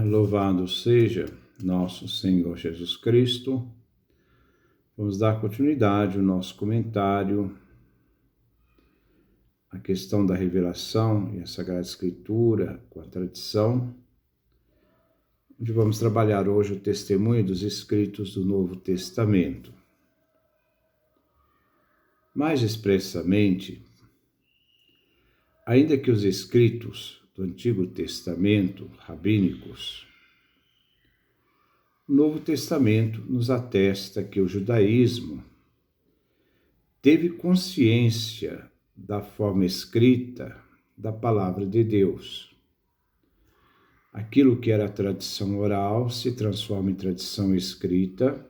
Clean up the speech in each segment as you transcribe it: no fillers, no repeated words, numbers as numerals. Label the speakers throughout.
Speaker 1: Louvado seja nosso Senhor Jesus Cristo. Vamos dar continuidade ao nosso comentário, a questão da revelação e a Sagrada Escritura com a tradição, onde vamos trabalhar hoje o testemunho dos escritos do Novo Testamento. Mais expressamente, ainda que os escritos do Antigo Testamento, rabínicos, o Novo Testamento nos atesta que o judaísmo teve consciência da forma escrita da palavra de Deus. Aquilo que era tradição oral se transforma em tradição escrita.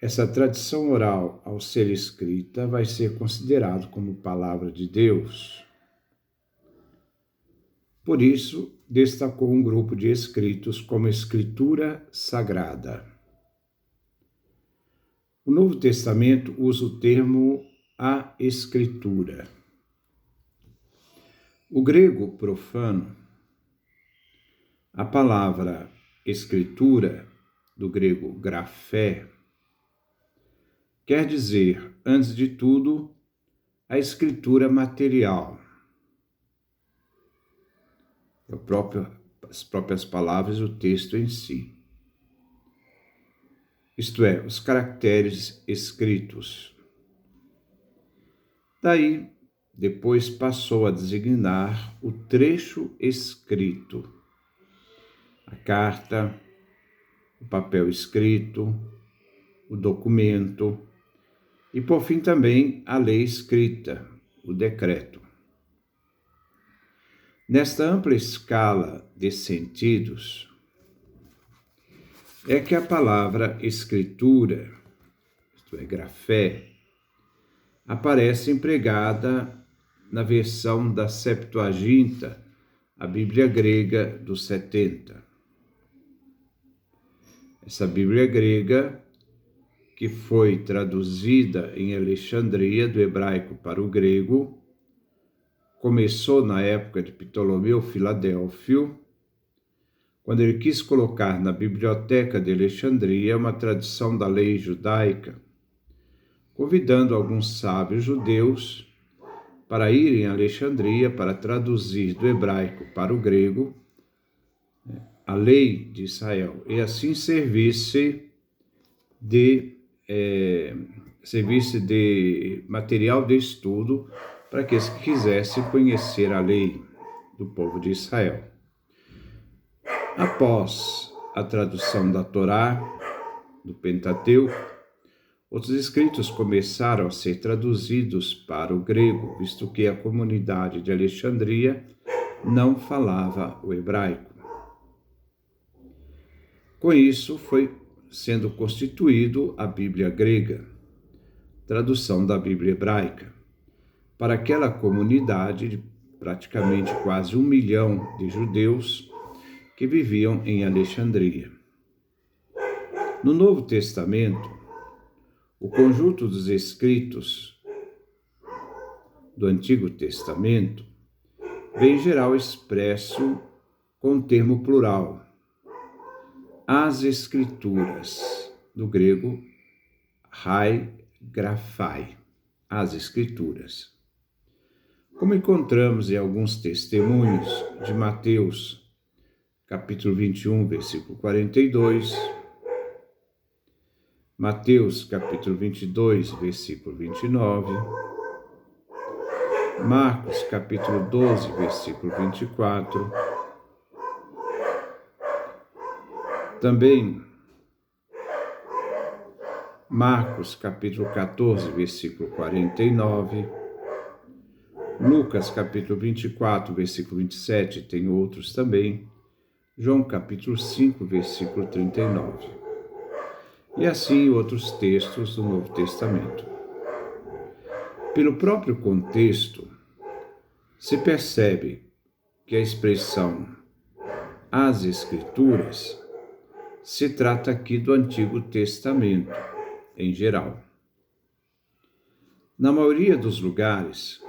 Speaker 1: Essa tradição oral, ao ser escrita, vai ser considerado como palavra de Deus. Por isso, destacou um grupo de escritos como Escritura Sagrada. O Novo Testamento usa o termo a Escritura. O grego profano, a palavra Escritura, do grego grafé, quer dizer, antes de tudo, a escritura material. As próprias palavras, o texto em si. Isto é, os caracteres escritos. Daí, depois passou a designar o trecho escrito, a carta, o papel escrito, o documento e, por fim, também a lei escrita, o decreto. Nesta ampla escala de sentidos, é que a palavra escritura, isto é, grafé, aparece empregada na versão da Septuaginta, a Bíblia grega dos 70. Essa Bíblia grega, que foi traduzida em Alexandria do hebraico para o grego, começou na época de Ptolomeu Filadélfio, quando ele quis colocar na Biblioteca de Alexandria uma tradução da lei judaica, convidando alguns sábios judeus para irem a Alexandria para traduzir do hebraico para o grego a lei de Israel e assim servisse de material de estudo para aqueles que quisessem conhecer a lei do povo de Israel. Após a tradução da Torá, do Pentateuco, outros escritos começaram a ser traduzidos para o grego, visto que a comunidade de Alexandria não falava o hebraico. Com isso, foi sendo constituído a Bíblia grega, tradução da Bíblia hebraica, para aquela comunidade de praticamente quase 1 milhão de judeus que viviam em Alexandria. No Novo Testamento, o conjunto dos escritos do Antigo Testamento vem em geral expresso com o termo plural, as Escrituras, do grego hai grafai, as Escrituras. Como encontramos em alguns testemunhos de Mateus, capítulo 21, versículo 42, Mateus, capítulo 22, versículo 29, Marcos, capítulo 12, versículo 24, também Marcos, capítulo 14, versículo 49, Lucas, capítulo 24, versículo 27, tem outros também, João, capítulo 5, versículo 39. E assim outros textos do Novo Testamento. Pelo próprio contexto, se percebe que a expressão as Escrituras se trata aqui do Antigo Testamento, em geral. Na maioria dos lugares,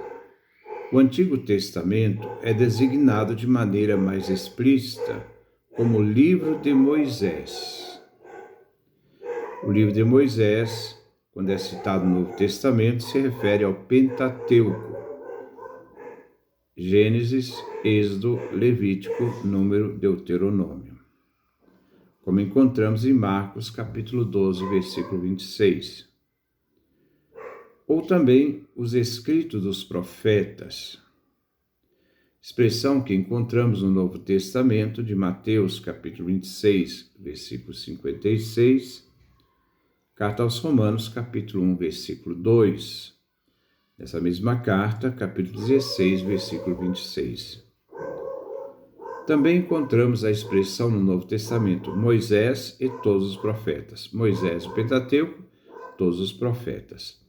Speaker 1: o Antigo Testamento é designado de maneira mais explícita como o livro de Moisés. O livro de Moisés, quando é citado no Novo Testamento, se refere ao Pentateuco: Gênesis, Êxodo, Levítico, Número, Deuteronômio, como encontramos em Marcos capítulo 12, versículo 26. Ou também os escritos dos profetas, expressão que encontramos no Novo Testamento de Mateus capítulo 26, versículo 56, carta aos Romanos capítulo 1, versículo 2, nessa mesma carta, capítulo 16, versículo 26. Também encontramos a expressão no Novo Testamento Moisés e todos os profetas. Moisés, o Pentateuco, todos os profetas.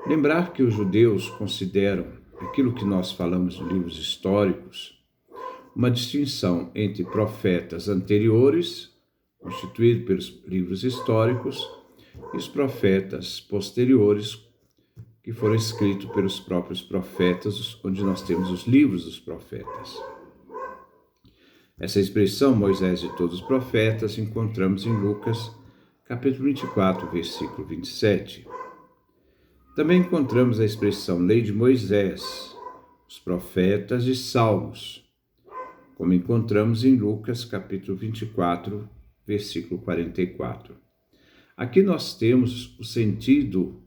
Speaker 1: Lembrar que os judeus consideram aquilo que nós falamos de livros históricos uma distinção entre profetas anteriores, constituídos pelos livros históricos, e os profetas posteriores, que foram escritos pelos próprios profetas, onde nós temos os livros dos profetas. Essa expressão, Moisés e todos os profetas, encontramos em Lucas, capítulo 24, versículo 27. Também encontramos a expressão lei de Moisés, os profetas e salmos, como encontramos em Lucas, capítulo 24, versículo 44. Aqui nós temos o sentido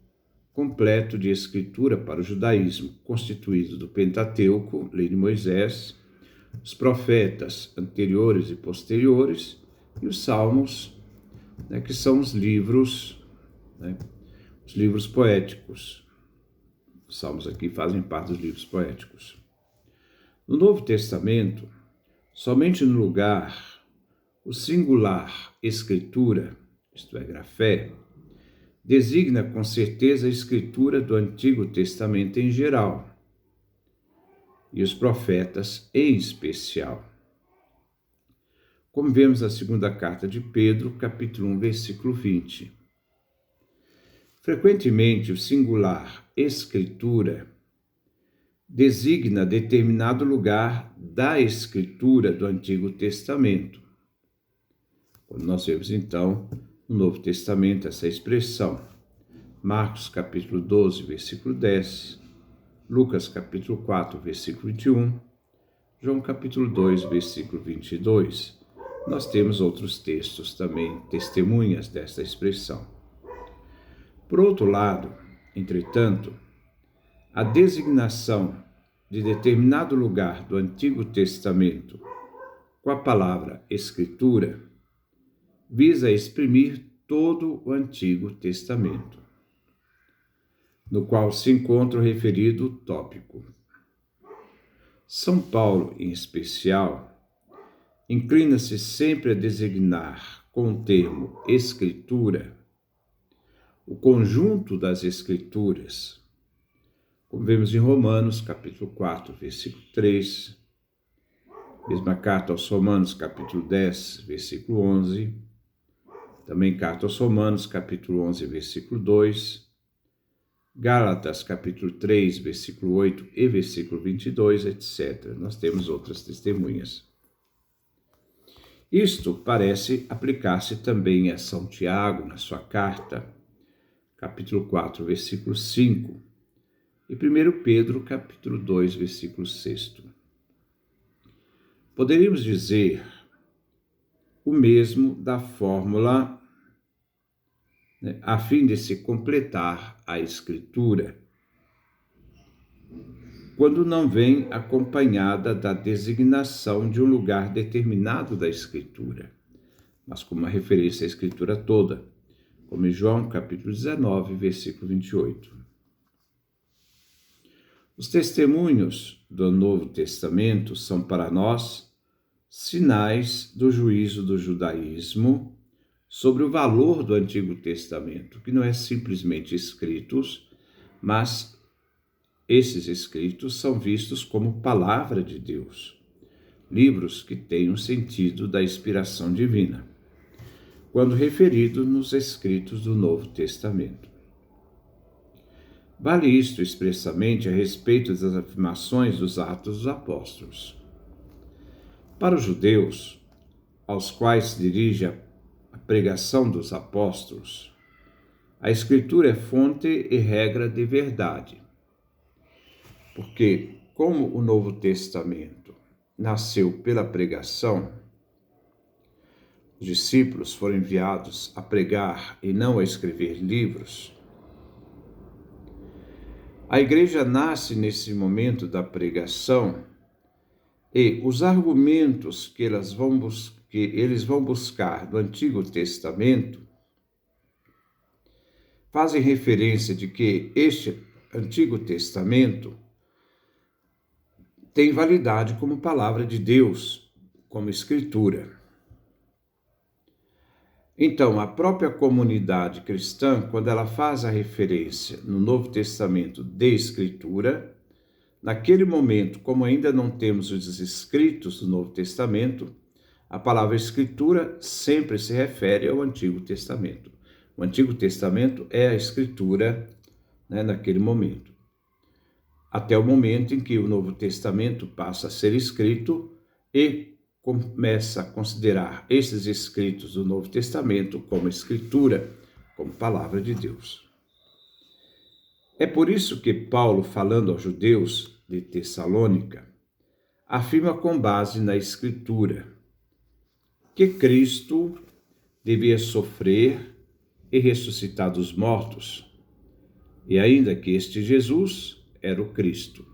Speaker 1: completo de escritura para o judaísmo, constituído do Pentateuco, lei de Moisés, os profetas anteriores e posteriores, e os salmos, que são os livros poéticos. Os salmos aqui fazem parte dos livros poéticos. No Novo Testamento, somente no lugar, o singular escritura, isto é, grafé, designa com certeza a escritura do Antigo Testamento em geral, e os profetas em especial. Como vemos na segunda carta de Pedro, capítulo 1, versículo 20. Frequentemente, o singular escritura designa determinado lugar da escritura do Antigo Testamento. Quando nós vemos, então, no Novo Testamento essa expressão, Marcos, capítulo 12, versículo 10, Lucas, capítulo 4, versículo 21, João, capítulo 2, versículo 22. Nós temos outros textos também, testemunhas desta expressão. Por outro lado, entretanto, a designação de determinado lugar do Antigo Testamento com a palavra Escritura visa exprimir todo o Antigo Testamento, no qual se encontra o referido tópico. São Paulo, em especial, inclina-se sempre a designar com o termo Escritura o conjunto das Escrituras, como vemos em Romanos, capítulo 4, versículo 3, mesma carta aos Romanos, capítulo 10, versículo 11, também carta aos Romanos, capítulo 11, versículo 2, Gálatas, capítulo 3, versículo 8 e versículo 22, etc. Nós temos outras testemunhas. Isto parece aplicar-se também a São Tiago, na sua carta, capítulo 4, versículo 5, e 1 Pedro, capítulo 2, versículo 6. Poderíamos dizer o mesmo da fórmula a fim de se completar a Escritura, quando não vem acompanhada da designação de um lugar determinado da Escritura, mas com uma referência à Escritura toda, como em João capítulo 19, versículo 28. Os testemunhos do Novo Testamento são para nós sinais do juízo do judaísmo sobre o valor do Antigo Testamento, que não é simplesmente escritos, mas esses escritos são vistos como palavra de Deus, livros que têm um sentido da inspiração divina, quando referido nos escritos do Novo Testamento. Vale isto expressamente a respeito das afirmações dos Atos dos Apóstolos. Para os judeus, aos quais se dirige a pregação dos apóstolos, a Escritura é fonte e regra de verdade. Porque, como o Novo Testamento nasceu pela pregação, os discípulos foram enviados a pregar e não a escrever livros. A igreja nasce nesse momento da pregação e os argumentos que eles vão buscar no Antigo Testamento fazem referência de que este Antigo Testamento tem validade como palavra de Deus, como Escritura. Então, a própria comunidade cristã, quando ela faz a referência no Novo Testamento de Escritura, naquele momento, como ainda não temos os escritos do Novo Testamento, a palavra Escritura sempre se refere ao Antigo Testamento. O Antigo Testamento é a Escritura, naquele momento. Até o momento em que o Novo Testamento passa a ser escrito e começa a considerar esses escritos do Novo Testamento como Escritura, como palavra de Deus. É por isso que Paulo, falando aos judeus de Tessalônica, afirma com base na Escritura que Cristo devia sofrer e ressuscitar dos mortos, e ainda que este Jesus era o Cristo.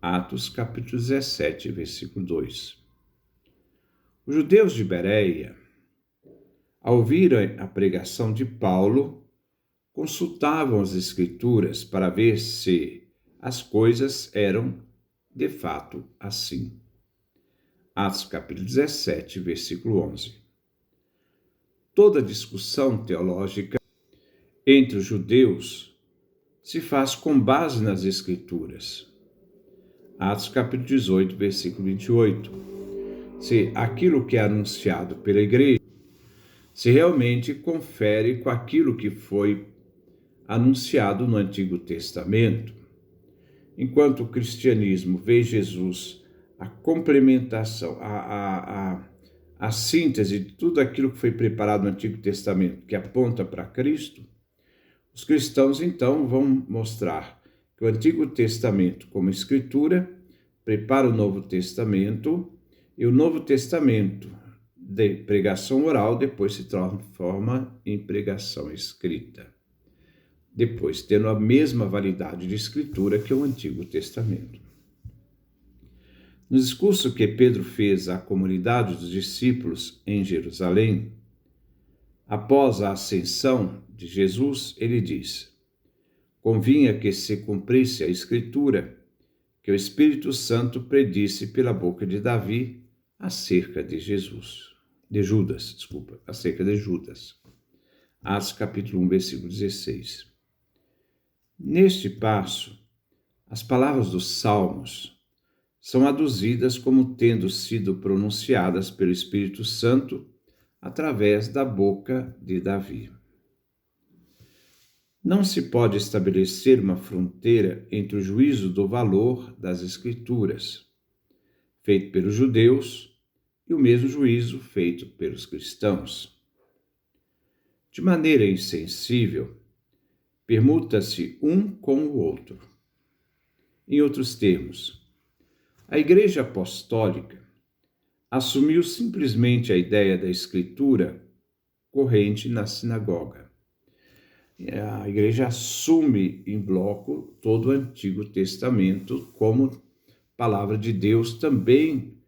Speaker 1: Atos capítulo 17, versículo 2. Os judeus de Bereia, ao ouvirem a pregação de Paulo, consultavam as Escrituras para ver se as coisas eram de fato assim. Atos capítulo 17, versículo 11. Toda discussão teológica entre os judeus se faz com base nas Escrituras. Atos capítulo 18, versículo 28. Se aquilo que é anunciado pela igreja se realmente confere com aquilo que foi anunciado no Antigo Testamento. Enquanto o cristianismo vê Jesus a complementação, a síntese de tudo aquilo que foi preparado no Antigo Testamento, que aponta para Cristo, os cristãos então vão mostrar que o Antigo Testamento, como Escritura, prepara o Novo Testamento, e o Novo Testamento de pregação oral depois se transforma em pregação escrita, depois tendo a mesma validade de escritura que o Antigo Testamento. No discurso que Pedro fez à comunidade dos discípulos em Jerusalém, após a ascensão de Jesus, ele diz: convinha que se cumprisse a Escritura, que o Espírito Santo predisse pela boca de Davi acerca de acerca de Judas. Atos capítulo 1, versículo 16. Neste passo, as palavras dos Salmos são aduzidas como tendo sido pronunciadas pelo Espírito Santo através da boca de Davi. Não se pode estabelecer uma fronteira entre o juízo do valor das Escrituras, feito pelos judeus, e o mesmo juízo feito pelos cristãos. De maneira insensível, permuta-se um com o outro. Em outros termos, a Igreja Apostólica assumiu simplesmente a ideia da Escritura corrente na sinagoga. A Igreja assume em bloco todo o Antigo Testamento como palavra de Deus também,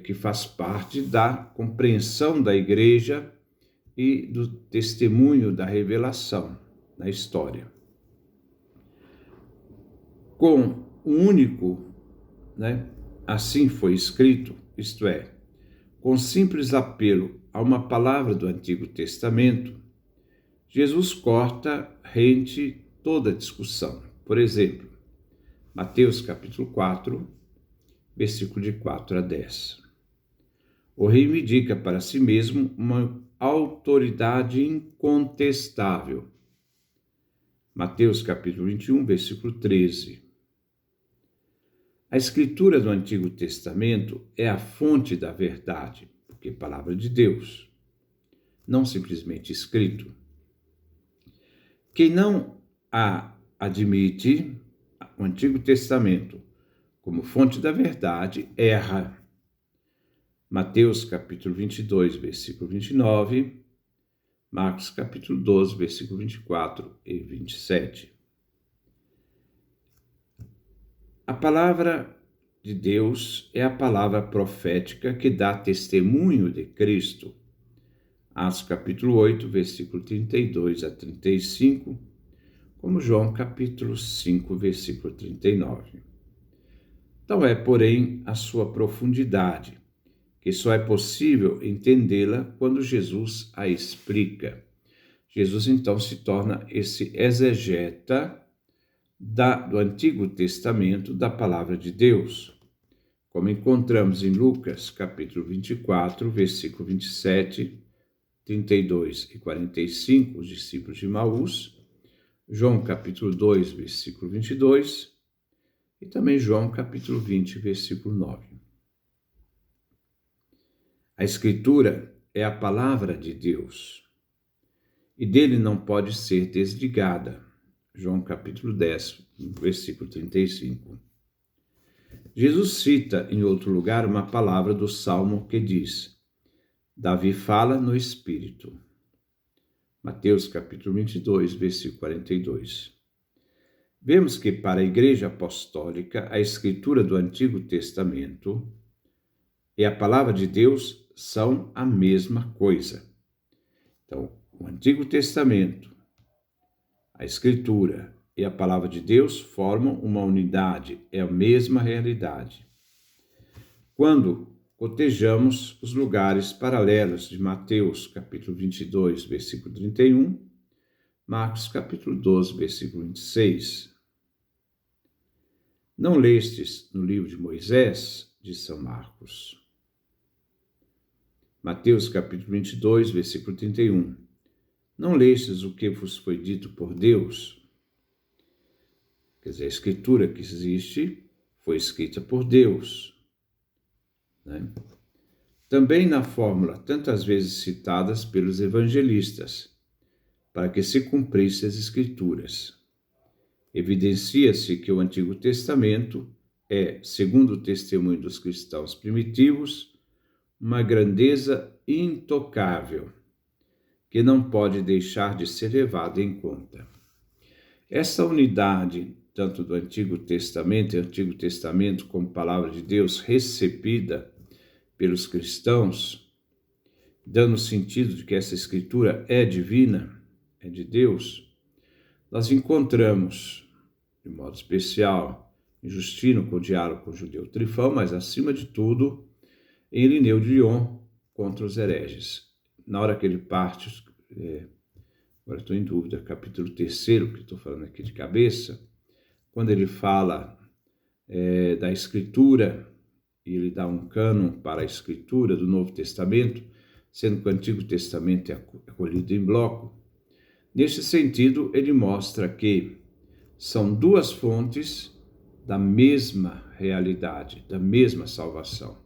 Speaker 1: que faz parte da compreensão da Igreja e do testemunho da revelação na história. Com um único, assim foi escrito, isto é, com simples apelo a uma palavra do Antigo Testamento, Jesus corta rente toda discussão. Por exemplo, Mateus capítulo 4, versículo de 4 a 10. O reivindica para si mesmo uma autoridade incontestável. Mateus capítulo 21, versículo 13. A Escritura do Antigo Testamento é a fonte da verdade, porque é palavra de Deus, não simplesmente escrito. Quem não admite o Antigo Testamento como fonte da verdade erra. Mateus capítulo 22, versículo 29, Marcos capítulo 12, versículo 24 e 27. A palavra de Deus é a palavra profética que dá testemunho de Cristo. Atos capítulo 8, versículo 32 a 35, como João capítulo 5, versículo 39. Tal é, porém, a sua profundidade, que só é possível entendê-la quando Jesus a explica. Jesus, então, se torna esse exegeta do Antigo Testamento da Palavra de Deus, como encontramos em Lucas, capítulo 24, versículo 27, 32 e 45, os discípulos de Emaús, João, capítulo 2, versículo 22, e também João, capítulo 20, versículo 9. A Escritura é a palavra de Deus, e dele não pode ser desligada. João capítulo 10, versículo 35. Jesus cita em outro lugar uma palavra do Salmo que diz: Davi fala no Espírito. Mateus capítulo 22, versículo 42. Vemos que para a Igreja Apostólica a Escritura do Antigo Testamento e a palavra de Deus são a mesma coisa. Então, o Antigo Testamento, a Escritura e a palavra de Deus formam uma unidade, é a mesma realidade. Quando cotejamos os lugares paralelos de Mateus, capítulo 22, versículo 31, Marcos, capítulo 12, versículo 26. Não lestes no livro de Moisés, diz São Marcos. Mateus, capítulo 22, versículo 31. Não lestes o que vos foi dito por Deus? Quer dizer, a Escritura que existe foi escrita por Deus. Né? Também na fórmula tantas vezes citadas pelos evangelistas, para que se cumprissem as Escrituras. Evidencia-se que o Antigo Testamento é, segundo o testemunho dos cristãos primitivos, uma grandeza intocável, que não pode deixar de ser levada em conta. Essa unidade, tanto do Antigo Testamento e Antigo Testamento como palavra de Deus recebida pelos cristãos, dando o sentido de que essa Escritura é divina, é de Deus, nós encontramos, de modo especial, em Justino com o diálogo com o judeu Trifão, mas acima de tudo, em Irineu de Lyon contra os hereges. Na hora que ele parte, agora estou em dúvida, capítulo 3, que estou falando aqui de cabeça, quando ele fala da Escritura, e ele dá um cânon para a Escritura do Novo Testamento, sendo que o Antigo Testamento é acolhido em bloco. Neste sentido, ele mostra que são duas fontes da mesma realidade, da mesma salvação.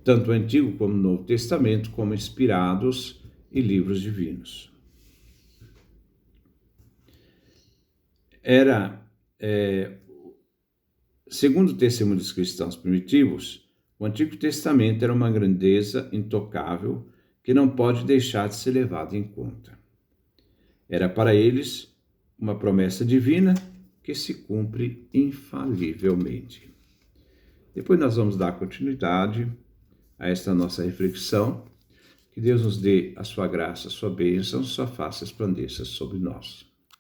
Speaker 1: Tanto o Antigo como o Novo Testamento, como inspirados em livros divinos. Segundo o testemunho dos cristãos primitivos, o Antigo Testamento era uma grandeza intocável que não pode deixar de ser levada em conta. Era para eles uma promessa divina que se cumpre infalivelmente. Depois nós vamos dar continuidade a esta nossa reflexão. Que Deus nos dê a sua graça, a sua bênção, sua face resplandeça sobre nós.